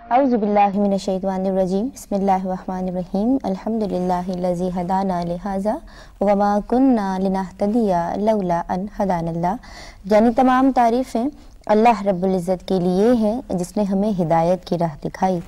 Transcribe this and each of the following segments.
अऊज़ु बिल्लाहि मिनश्शैतानिर्रजीम बिस्मिल्लाहिर्रहमानिर्रहीम अल्हम्दुलिल्लाहिल्लज़ी हदाना लिहाज़ा वमा कुन्ना लिनहतदिया लौला अन हदानल्लाह। यानी तमाम तारीफ़ें अल्लाह रब्बुल इज़्ज़त के लिए हैं जिसने हमें हिदायत की राह दिखाई,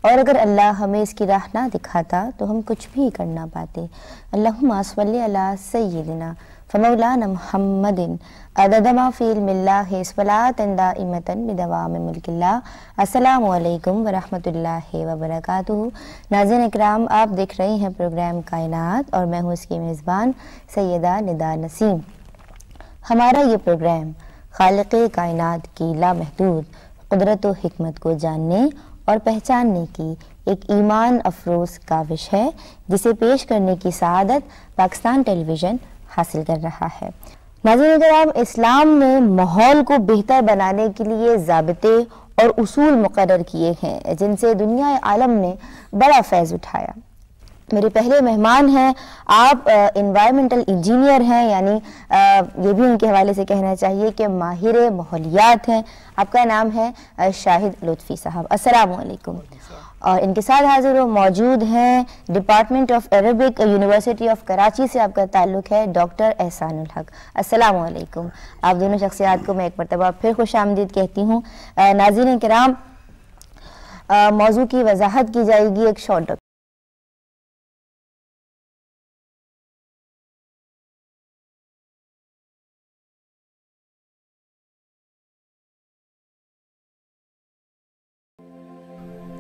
और अगर अल्लाह हमें इसकी राह ना दिखाता तो हम कुछ भी कर ना पाते। अल्लाहुम्मा सल्लि अला सय्यिदिना फमौलाना मुहम्मदिन अदद मा फ़ी इल्मिल्लाहि स्वलातन दाइमतन बिदवामि मुल्किल्लाह। अस्सलामु अलैकुम व रहमतुल्लाहि व बरकातुहू। नाज़रीन इकराम, आप देख रहे हैं प्रोग्राम कायनात और मैं हूँ इसकी मेज़बान सैयदा निदा नसीम। हमारा ये प्रोग्राम खालिक़े कायनात की लामहदूद कुदरत व हिकमत को जानने और पहचानने की एक ईमान अफरोज़ काविश है, जिसे पेश करने की सआदत पाकिस्तान टेलीविज़न हासिल कर रहा है। नाज़रीन इकराम, इस्लाम ने माहौल को बेहतर बनाने के लिए ज़ाबिते और उसूल मुकर्रर किए हैं जिनसे दुनिया आलम ने बड़ा फैज़ उठाया। मेरे पहले मेहमान हैं, आप इन्वायरमेंटल इंजीनियर हैं, यानी ये भी उनके हवाले से कहना चाहिए कि माहिर माहौलियात हैं। आपका नाम है शाहिद लुत्फ़ी साहब। अस्सलामु अलैकुम। और इनके साथ हाजिर मौजूद हैं department of Arabic university of Karachi से आपका ताल्लुक़ है डॉक्टर एहसानुल हक। अस्सलामु अलैकुम। आप दोनों शख्सियात को मैं एक मरतबा फिर खुश आमदीद कहती हूँ। नाज़रीन किराम, मौजू की वजाहत की जाएगी एक शॉर्ट।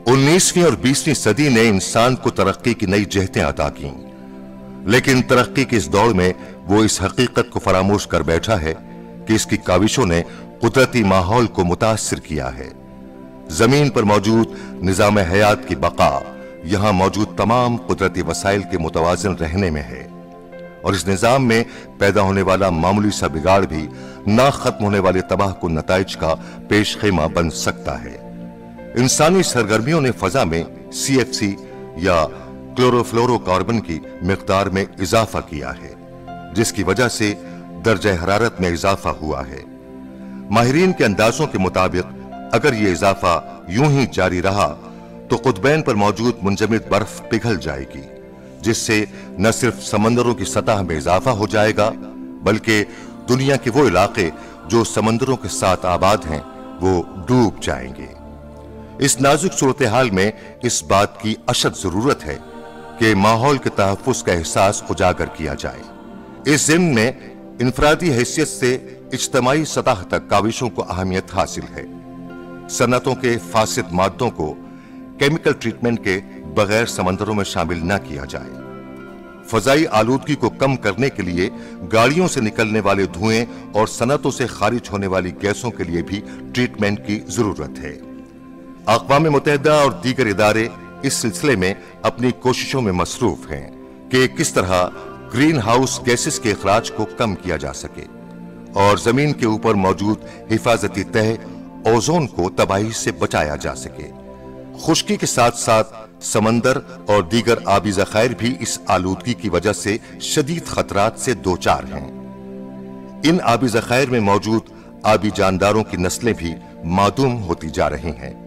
उन्नीसवीं और 20वीं सदी ने इंसान को तरक्की की नई जहतें अता की, लेकिन तरक्की की इस दौड़ में वो इस हकीकत को फरामोश कर बैठा है कि इसकी काविशों ने कुदरती माहौल को मुतासिर किया है। जमीन पर मौजूद निजाम हयात की बका यहां मौजूद तमाम कुदरती वसाइल के मुतवाज़िन रहने में है, और इस निजाम में पैदा होने वाला मामूली सा बिगाड़ भी ना खत्म होने वाले तबाह कुन नताइज का पेश खेमा बन सकता है। इंसानी सरगर्मियों ने फजा में CFC या क्लोरोफ्लोरोकार्बन की मिकदार में इजाफा किया है, जिसकी वजह से दर्जा हरारत में इजाफा हुआ है। माहिरीन के अंदाजों के मुताबिक अगर ये इजाफा यूं ही जारी रहा तो कुतबैन पर मौजूद मुंजमद बर्फ पिघल जाएगी, जिससे न सिर्फ समंदरों की सतह में इजाफा हो जाएगा बल्कि दुनिया के वो इलाके जो समंदरों के साथ आबाद हैं वो डूब जाएंगे। इस नाजुक सूरत हाल में इस बात की अशद जरूरत है कि माहौल के तहफ्फुज़ का एहसास उजागर किया जाए। इस ज़िम्न में इनफरादी हैसियत से इज्तमाई सतह तक काविशों को अहमियत हासिल है। सनतों के फासिद मादों को केमिकल ट्रीटमेंट के बगैर समंदरों में शामिल न किया जाए। फजाई आलूदगी को कम करने के लिए गाड़ियों से निकलने वाले धुएं और सनतों से खारिज होने वाली गैसों के लिए भी ट्रीटमेंट की जरूरत है। अक़वाम मुत्तहिदा और दीगर इदारे इस सिलसिले में अपनी कोशिशों में मसरूफ हैं कि किस तरह ग्रीन हाउस गैसेस के इखराज को कम किया जा सके और जमीन के ऊपर मौजूद हिफाजती तह ओजोन को तबाही से बचाया जा सके। खुश्की के साथ साथ समंदर और दीगर आबी ज़खायर भी इस आलूदगी की वजह से शदीद खतरात से दो चार हैं। इन आबी ज़खायर में मौजूद आबी जानदारों की नस्लें भी मादूम होती जा रही हैं।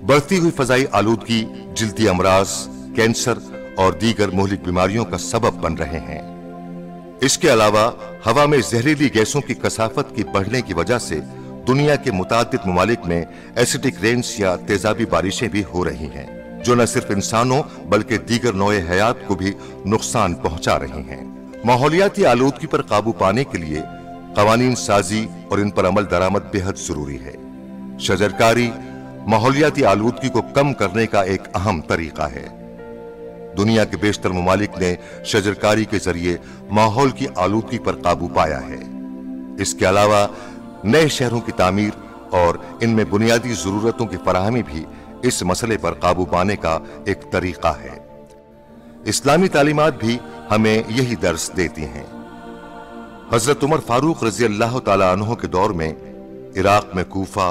बढ़ती हुई फजाई आलूदगी जिल्दी अमराज, कैंसर और दीगर मोहलिक बीमारियों का सबब बन रहे हैं। इसके अलावा हवा में जहरीली गैसों की कसाफत की बढ़ने की वजह से दुनिया के मुतादिद ममालिक में एसिडिक रेन्स या तेजाबी बारिशें भी हो रही हैं, जो न सिर्फ इंसानों बल्कि दीगर नौए हयात को भी नुकसान पहुंचा रही हैं। माहौलियाती आलूदगी पर काबू पाने के लिए कवानीन साजी और इन पर अमल दरामद बेहद जरूरी है। शजरकारी माहौलियाती आलूदगी को कम करने का एक अहम तरीका है। दुनिया के बेशतर ममालिक ने शजरकारी के जरिए माहौल की आलूदगी पर काबू पाया है। इसके अलावा नए शहरों की तामीर और इनमें बुनियादी जरूरतों की फराहमी भी इस मसले पर काबू पाने का एक तरीका है। इस्लामी तालीमात भी हमें यही दर्स देती हैं। हजरत उमर फारूक रजी अल्लाह ताला अन्हु के दौर में इराक में कूफा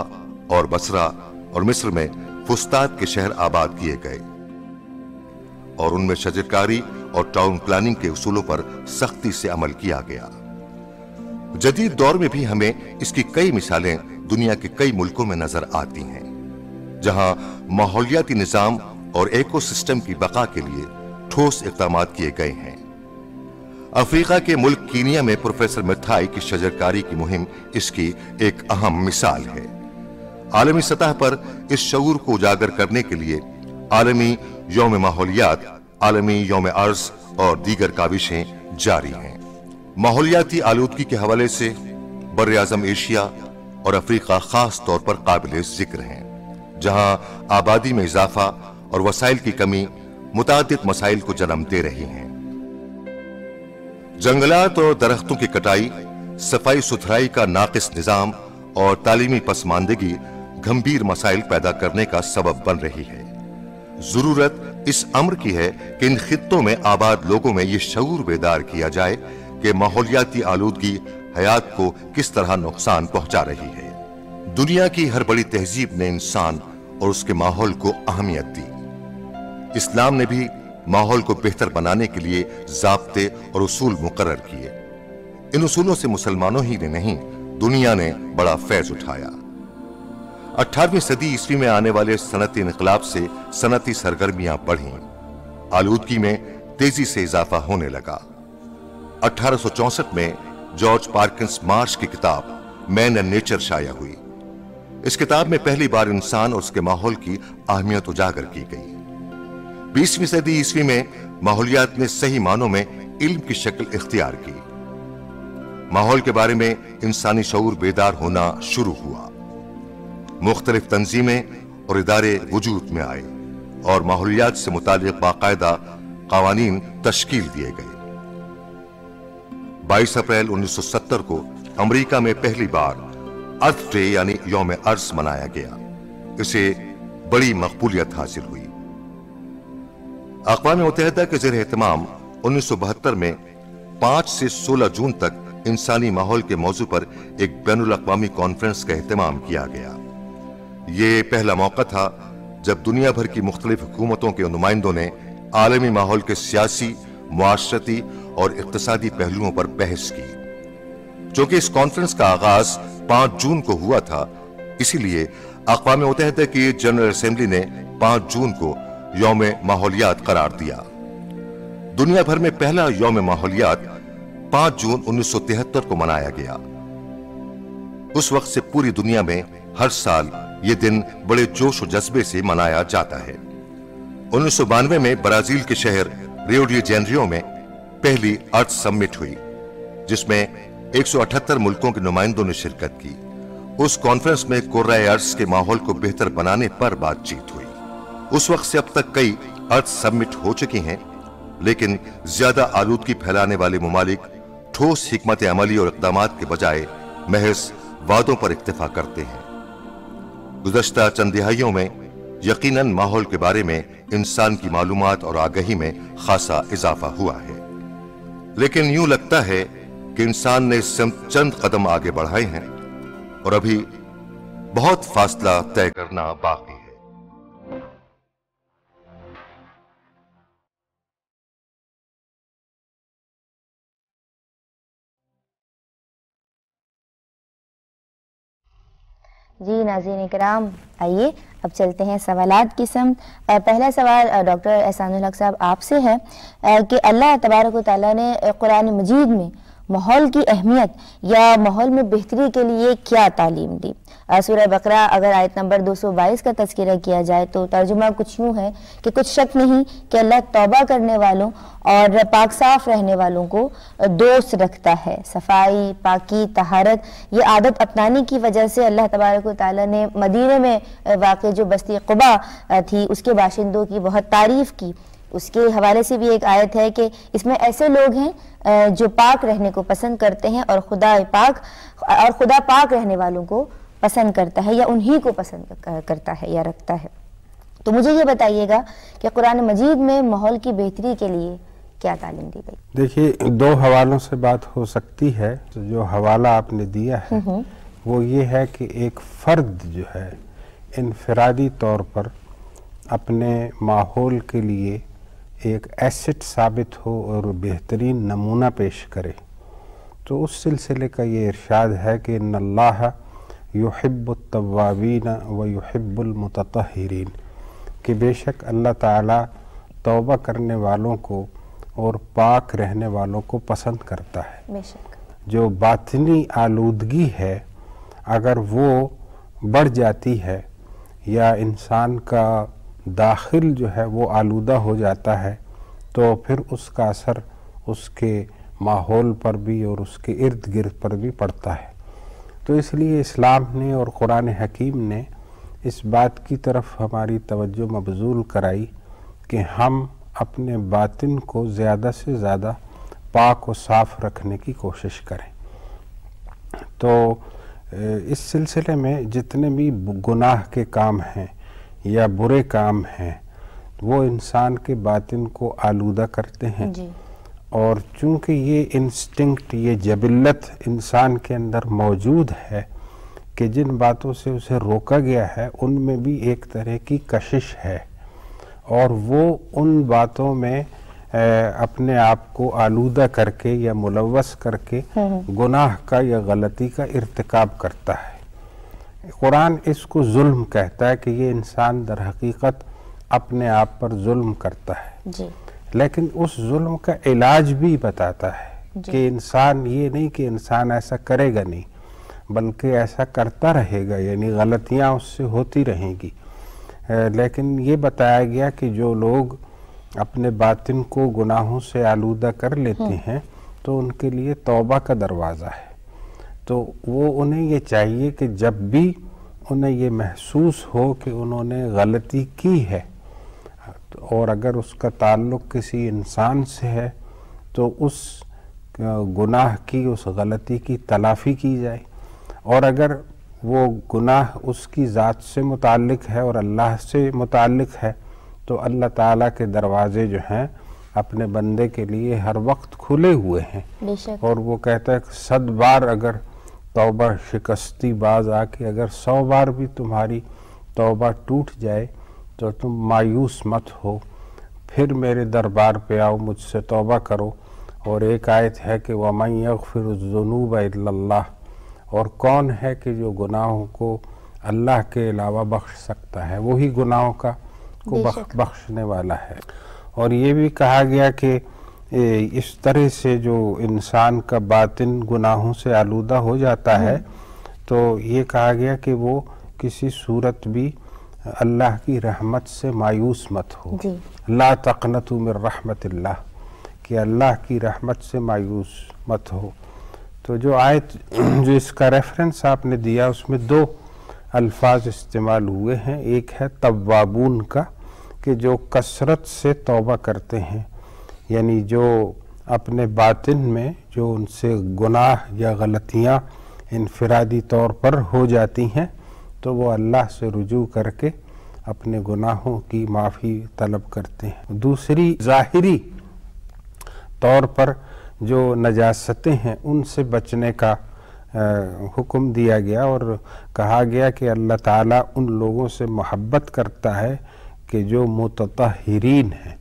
और बसरा और मिस्र में फुस्ताद के शहर आबाद किए गए और उनमें शजरकारी और टाउन प्लानिंग के उसूलों पर सख्ती से अमल किया गया। जदीद दौर में भी हमें इसकी कई मिसालें दुनिया के कई मुल्कों में नजर आती हैं। जहां माहौलियाती निजाम और इको सिस्टम की बका के लिए ठोस इक़दामात किए गए हैं। अफ्रीका के मुल्क कीनिया में प्रोफेसर मिथाई की शजरकारी की मुहिम इसकी एक अहम मिसाल है। आलमी सतह पर इस शऊर को उजागर करने के लिए आलमी यौम माहौलियात, आलमी यौम अर्ज और दीगर काविशें जारी हैं। माहौलियाती आलूदगी के हवाले से बर-ए-आज़म एशिया और अफ्रीका खास तौर पर काबिल जिक्र हैं, जहां आबादी में इजाफा और वसाइल की कमी मुतादिद मसाइल को जन्म दे रही हैं। जंगलात और दरख्तों की कटाई, सफाई सुथराई का नाकिस निजाम और तालीमी पसमानदगी गंभीर मसाइल पैदा करने का सबब बन रही है। जरूरत इस अम्र की है कि इन खित्तों में आबाद लोगों में यह शऊर बेदार किया जाए कि माहौलियाती आलूदगी हयात को किस तरह नुकसान पहुंचा रही है। दुनिया की हर बड़ी तहजीब ने इंसान और उसके माहौल को अहमियत दी। इस्लाम ने भी माहौल को बेहतर बनाने के लिए ज़ाब्ते और उसूल मुकर्रर किए। इन उसूलों से मुसलमानों ही ने नहीं, दुनिया ने बड़ा फैज उठाया। 18वीं सदी ईस्वी में आने वाले सनती इनकलाब से सनती सरगर्मियां बढ़ी, आलूदगी में तेजी से इजाफा होने लगा। 1864 में जॉर्ज पार्किंस मार्श की किताब मैन एंड नेचर शाया हुई। इस किताब में पहली बार इंसान और उसके माहौल की अहमियत उजागर की गई। 20वीं सदी ईस्वी में माहौलियात ने सही मानों में इल्म की शक्ल इख्तियार की। माहौल के बारे में इंसानी शऊर बेदार होना शुरू हुआ। मुख्तलिफ तंजीमें और इदारे वजूद में आए और माहौलियात से मुतालिक बाकायदा कावानीन तश्कील दिए गए। 22 अप्रैल 1970 को अमेरिका में पहली बार अर्थ डे यानी यौम अर्ज मनाया गया। इसे बड़ी मकबूलियत हासिल हुई। अक़वाम मुत्तहिदा के ज़ेर एहतमाम 1972 में 5 से 16 जून तक इंसानी माहौल के मौजू पर एक बैनुल अक़वामी कॉन्फ्रेंस का एहतमाम किया गया। ये पहला मौका था जब दुनिया भर की मुख्तलिफ हुकूमतों के नुमाइंदों ने आलमी माहौल के सियासी, मुआशरती और इक़्तिसादी पहलुओं पर बहस की। चूंकि इस कॉन्फ्रेंस का आगाज 5 जून को हुआ था, इसीलिए अक़वाम मुत्तहिदा की जनरल असेंबली ने 5 जून को यौम माहौलियात करार दिया। दुनिया भर में पहला यौम माहौलियात 5 जून 1973 को मनाया गया। उस वक्त से पूरी दुनिया में हर साल ये दिन बड़े जोश और जज्बे से मनाया जाता है। 1992 में ब्राजील के शहर रियो डी जेनेरियो में पहली अर्थ समिट हुई, जिसमें 178 मुल्कों के नुमाइंदों ने शिरकत की। उस कॉन्फ्रेंस में कुर्राए अर्ज के माहौल को बेहतर बनाने पर बातचीत हुई। उस वक्त से अब तक कई अर्थ समिट हो चुकी हैं, लेकिन ज्यादा आलूदगी फैलाने वाले मुमालिक ठोस हिकमत अमली और इक़दामात के बजाय महज वादों पर इक्तफा करते हैं। गुज़श्ता चंद दिहाइयों में यकीनन माहौल के बारे में इंसान की मालूमात और आगाही में खासा इजाफा हुआ है, लेकिन यूं लगता है कि इंसान ने चंद कदम आगे बढ़ाए हैं और अभी बहुत फासला तय करना बाकी है। जी नाज़रीन इकराम, आइए अब चलते हैं सवालात की समत। पहला सवाल डॉक्टर एहसानुल हक साहब आपसे है कि अल्लाह तबारक व तआला ने कुरान मजीद में माहौल की अहमियत या माहौल में बेहतरी के लिए क्या तालीम दी। सूरह बकरा अगर आयत नंबर 222 का तज़किरा किया जाए तो तर्जुमा कुछ यूँ है कि कुछ शक नहीं कि अल्लाह तौबा करने वालों और पाक साफ रहने वालों को दोस्त रखता है। सफाई, पाकी, तहारत ये आदत अपनाने की वजह से अल्लाह तबारक व तआला ने मदीने में वाक़ जो बस्ती क़ुबा थी उसके बाशिंदों की बहुत तारीफ़ की। उसके हवाले से भी एक आयत है कि इसमें ऐसे लोग हैं जो पाक रहने को पसंद करते हैं और खुदा पाक रहने वालों को पसंद करता है या उन्हीं को पसंद करता है या रखता है। तो मुझे ये बताइएगा कि कुरान मजीद में माहौल की बेहतरी के लिए क्या तालीम दी गई। देखिए, 2 हवालों से बात हो सकती है। तो जो हवाला आपने दिया है वो ये है कि एक फ़र्द जो है इनफरादी तौर पर अपने माहौल के लिए एक एसेट साबित हो और बेहतरीन नमूना पेश करे। तो उस सिलसिले का ये इरशाद है कि इन्नल्लाह युहिब्बु तव्वाबीन व युहिब्बुल मुतत्तहिरीन, कि बेशक अल्लाह ताला तौबा करने वालों को और पाक रहने वालों को पसंद करता है। बेशक जो बातिनी आलूदगी है अगर वो बढ़ जाती है या इंसान का दाखिल जो है वो आलूदा हो जाता है तो फिर उसका असर उसके माहौल पर भी और उसके इर्द गिर्द पर भी पड़ता है। तो इसलिए इस्लाम ने और कुरान हकीम ने इस बात की तरफ हमारी तवज्जो मबजूल कराई कि हम अपने बातिन को ज़्यादा से ज़्यादा पाक और साफ़ रखने की कोशिश करें। तो इस सिलसिले में जितने भी गुनाह के काम हैं या बुरे काम हैं वो इंसान के बातिन को आलूदा करते हैं जी। और चूँकि ये इंस्टिंक्ट, ये जबिल्लत इंसान के अंदर मौजूद है कि जिन बातों से उसे रोका गया है उनमें भी एक तरह की कशिश है और वो उन बातों में अपने आप को आलूदा करके या मुलव्वस करके गुनाह का या गलती का इर्तिकाब करता है। कुरान इसको जुल्म कहता है कि ये इंसान दर हकीकत अपने आप पर जुल्म करता है जी। लेकिन उस जुल्म का इलाज भी बताता है कि इंसान ये नहीं कि इंसान ऐसा करेगा नहीं बल्कि ऐसा करता रहेगा, यानी गलतियां उससे होती रहेंगी। लेकिन ये बताया गया कि जो लोग अपने बातिन को गुनाहों से आलूदा कर लेते हैं तो उनके लिए तौबा का दरवाज़ा है। तो वो उन्हें ये चाहिए कि जब भी उन्हें ये महसूस हो कि उन्होंने गलती की है और अगर उसका ताल्लुक़ किसी इंसान से है तो उस गुनाह की, उस गलती की तलाफ़ी की जाए और अगर वो गुनाह उसकी ज़ात से मुताल्लिक़ है और अल्लाह से मुताल्लिक़ है तो अल्लाह ताला के दरवाज़े जो हैं अपने बंदे के लिए हर वक्त खुले हुए हैं। और वो कहता है कि 100 बार अगर तौबा शिकस्ती बाज आके अगर 100 बार भी तुम्हारी तौबा टूट जाए तो तुम मायूस मत हो, फिर मेरे दरबार पे आओ, मुझसे तौबा करो। और एक आयत है कि वमन यग़फ़िरुज़्ज़ुनूब इल्लल्लाह, और कौन है कि जो गुनाहों को अल्लाह के अलावा बख्श सकता है, वही गुनाहों का को बख्शने वाला है। और ये भी कहा गया कि इस तरह से जो इंसान का बातिन गुनाहों से आलूदा हो जाता है तो ये कहा गया कि वो किसी सूरत भी अल्लाह की रहमत से मायूस मत हो। ला तक़नतु मिन रहमतिल्लाह, कि अल्लाह की रहमत से मायूस मत हो। तो जो आयत, जो इसका रेफरेंस आपने दिया उसमें 2 अल्फाज इस्तेमाल हुए हैं। एक है तव्वाबून का कि जो कसरत से तौबा करते हैं, यानी जो अपने बातिन में जो उनसे गुनाह या गलतियाँ इनफरादी तौर पर हो जाती हैं तो वो अल्लाह से रुजू करके अपने गुनाहों की माफ़ी तलब करते हैं। दूसरी ज़ाहिरी तौर पर जो नजासतें हैं उनसे बचने का हुक्म दिया गया और कहा गया कि अल्लाह ताला उन लोगों से मोहब्बत करता है कि जो मुतत्तहिरीन हैं।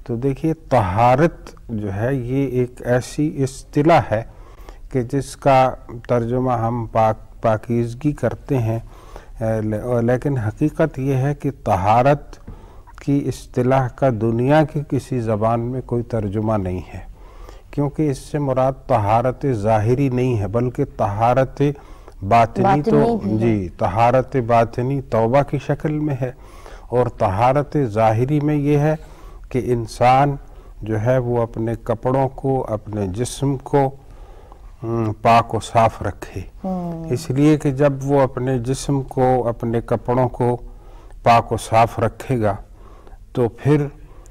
तो देखिए तहारत जो है ये एक ऐसी इस्तिलाह है कि जिसका तर्जुमा हम पाकीज़गी करते हैं, लेकिन हकीकत ये है कि तहारत की इस्तिलाह का दुनिया की किसी ज़बान में कोई तर्जुमा नहीं है, क्योंकि इससे मुराद तहारत ज़ाहिरी नहीं है बल्कि तहारत बातिनी तो जी, तहारत बातिनी तौबा की शक्ल में है। और तहारत ज़ाहिरी में ये है कि इंसान जो है वो अपने कपड़ों को, अपने जिस्म को पाक और साफ़ रखे। इसलिए कि जब वो अपने जिस्म को, अपने कपड़ों को पाक और साफ़ रखेगा तो फिर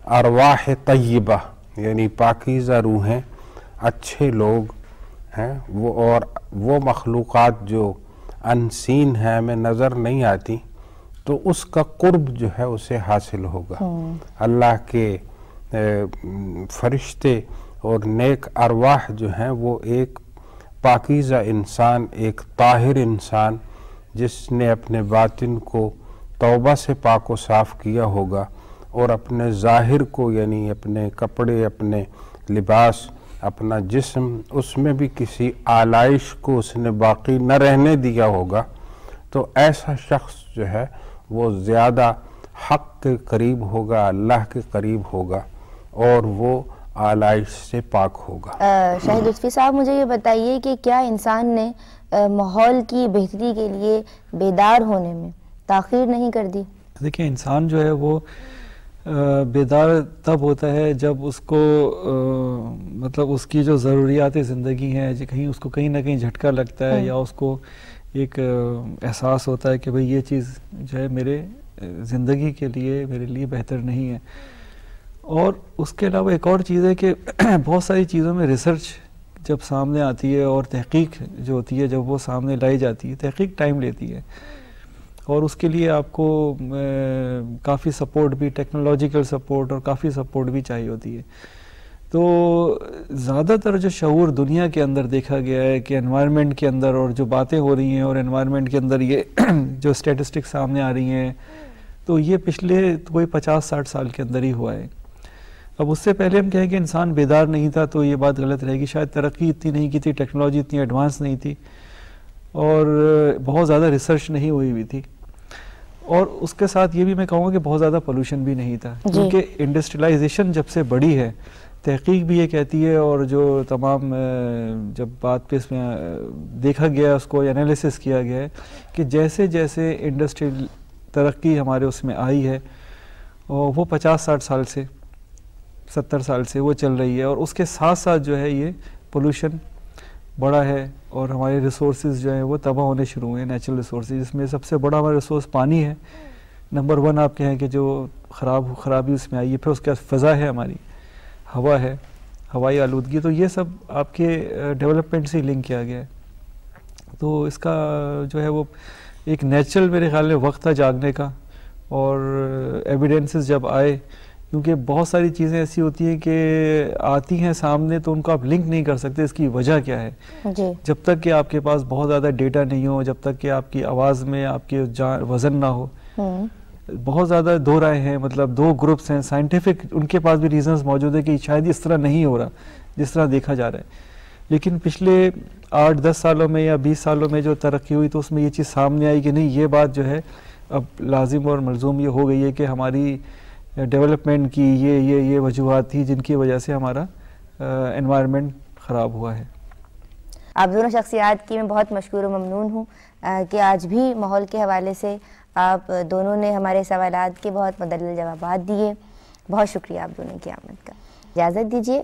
अरवाह तय्यबा यानी पाकीज़ा रूहें, अच्छे लोग हैं वो, और वो मखलूक़ात जो अनसीन है, हमें नज़र नहीं आती, तो उसका कुर्ब जो है उसे हासिल होगा। अल्लाह के फरिश्ते और नेक अरवाह जो हैं वो एक पाकीज़ा इंसान, एक ताहिर इंसान जिसने अपने बातिन को तौबा से पाक व साफ़ किया होगा और अपने ज़ाहिर को यानी अपने कपड़े, अपने लिबास, अपना जिस्म, उसमें भी किसी आलाइश को उसने बाकी न रहने दिया होगा, تو ایسا شخص جو ہے وہ زیادہ حق کے قریب ہوگا، اللہ کے قریب ہوگا، اور وہ آلائش سے پاک ہوگا۔ شاہد لطفی صاحب مجھے یہ بتائیے کہ کیا انسان نے ماحول کی بہتری کے لیے بیدار ہونے میں تاخیر نہیں کر دی؟ دیکھیں انسان جو ہے وہ بیدار تب ہوتا ہے جب اس کو مطلب اس کی جو ضروریات زندگی ہیں کہیں اس کو کہیں نہ کہیں جھٹکا لگتا ہے، یا اس کو ایک احساس ہوتا ہے کہ بھئی یہ چیز جو ہے میرے زندگی کے لیے میرے لیے بہتر نہیں ہے۔ اور اس کے علاوہ ایک اور چیز ہے کہ بہت ساری چیزوں میں ریسرچ جب سامنے آتی ہے اور تحقیق جو ہوتی ہے جب وہ سامنے لائی جاتی ہے، تحقیق ٹائم لیتی ہے، اور اس کے لیے آپ کو کافی سپورٹ بھی، ٹیکنالوجیکل سپورٹ اور کافی سپورٹ بھی چاہیے ہوتی ہے۔ تو زیادہ تر جو شعور دنیا کے اندر دیکھا گیا ہے کہ انوائرمنٹ کے اندر اور جو باتیں ہو رہی ہیں اور انوائرمنٹ کے اندر یہ جو اسٹیٹسٹکس سامنے آ رہی ہیں، تو یہ پچھلے کوئی 50-60 سال کے اندر ہی ہوا ہے۔ اب اس سے پہلے ہم کہیں کہ انسان بیدار نہیں تھا تو یہ بات غلط رہے گی، شاید ترقی اتنی نہیں کی تھی، ٹیکنالوجی اتنی ایڈوانس نہیں تھی، اور بہت زیادہ ریسرچ نہیں ہوئی تھی، اور اس کے ساتھ یہ بھی میں کہوں گا کہ بہت زیادہ پولوشن بھی نہیں تھا، کیونکہ انڈسٹریلائزیشن جب سے بڑھی ہے، تحقیق بھی یہ کہتی ہے، اور جو تمام جب بات پہ اس میں دیکھا گیا اس کو انالیسس کیا گیا ہے کہ جیسے جیسے انڈسٹریل ترقی ہمارے اس میں آئی ہے وہ 50-60 سال سے 70 سال سے وہ چل رہی ہے، اور اس کے ساتھ ساتھ جو ہے یہ پولوشن بڑا ہے، اور ہمارے ریسورسز جو ہیں وہ تباہ ہونے شروع ہوئے ہیں، نیچرل ریسورسز، جس میں سب سے بڑا ہمارا ریسورس پانی ہے، نمبر 1 آپ کہیں کہ جو خرابی اس میں آئی ہے، پھر اس کے بعد فضا ہے، ہماری ہوا ہے، ہوائی آلودگی، تو یہ سب آپ کے ڈیولپمنٹ سے لنک کیا گیا ہے۔ تو اس کا جو ہے وہ ایک نیچرل میرے خیال میں وقت تھا جاگنے کا، اور ایویڈنسز جب آئے، کیونکہ بہت ساری چیزیں ایسی ہوتی ہیں کہ آتی ہیں سامنے تو ان کو آپ لنک نہیں کر سکتے اس کی وجہ کیا ہے، جب تک کہ آپ کے پاس بہت زیادہ ڈیٹا نہیں ہو، جب تک کہ آپ کی آواز میں آپ کے وزن نہ ہو۔ بہت زیادہ دو رائے ہیں، مطلب 2 گروپس ہیں سائنٹیفک، ان کے پاس بھی ریزنز موجود ہے کہ شاید اس طرح نہیں ہو رہا جس طرح دیکھا جا رہا ہے، لیکن پچھلے 8-10 سالوں میں یا 20 سالوں میں جو ترقی ہوئی تو اس میں یہ چیز سامنے آئی کہ نہیں، یہ بات جو ہے اب لازم اور ملزوم یہ ہو گئی ہے کہ ہماری ڈیولپمنٹ کی یہ وجوہات تھی جن کی وجہ سے ہمارا انوائرمنٹ خراب ہوا ہے۔ آپ دونوں شخصیات کی میں بہت مشکور و ممنون ہوں کہ آج بھی ماحول کے حوالے سے آپ دونوں نے ہمارے سوالات کے بہت مدلل جوابات دیے۔ بہت شکریہ آپ دونوں کی آمد کا۔ اجازت دیجیے،